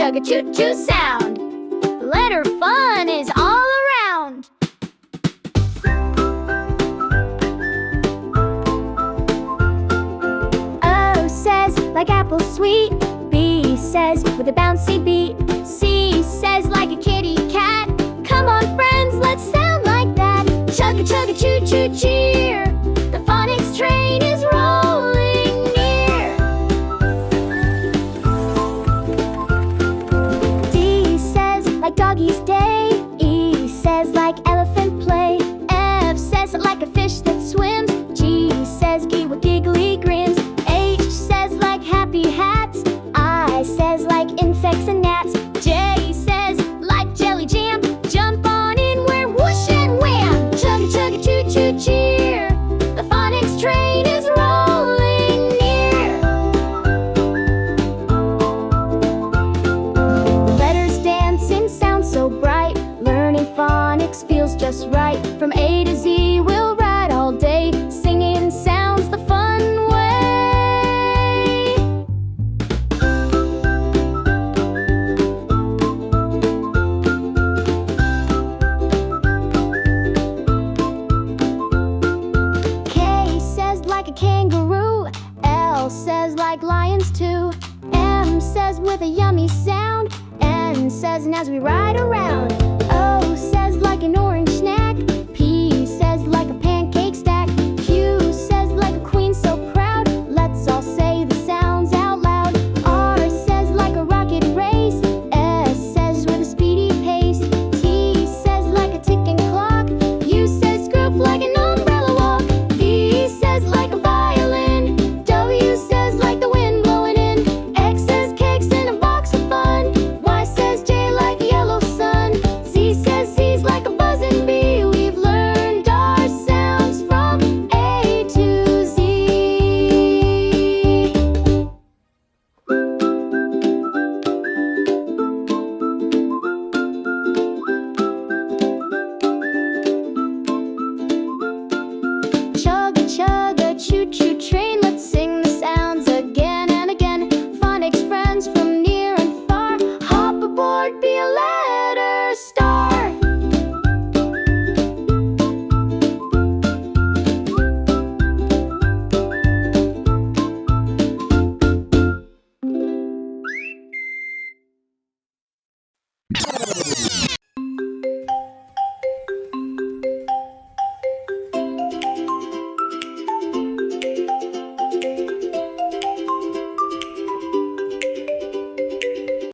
chugga-choo-choo sound. Letter fun is all around. O says like apple sweet. B says with a bouncy beat. C says like a kitty cat. Come on friends, let's sound like that. Chugga-chugga-choo-choo cheer. The phonics train is rolling near. D says like doggy's day. E says like elephant play. F says like a fish that swims. G says gee with giggly grins. H says like happy hats. I says like insects and gnats. J says like jelly jam. Jump on in, we're whoosh and wham. Chugga-chugga-choo-choo cheer. The phonics train is rolling near. Letters dancing sound so bright. Learning phonics feels just right. From A to Z we'll ride all day. Singing sounds the fun way. K says like a kangaroo. L says like lions too. M says with a yummy sound. N says and as we ride around. O says like an orange snack.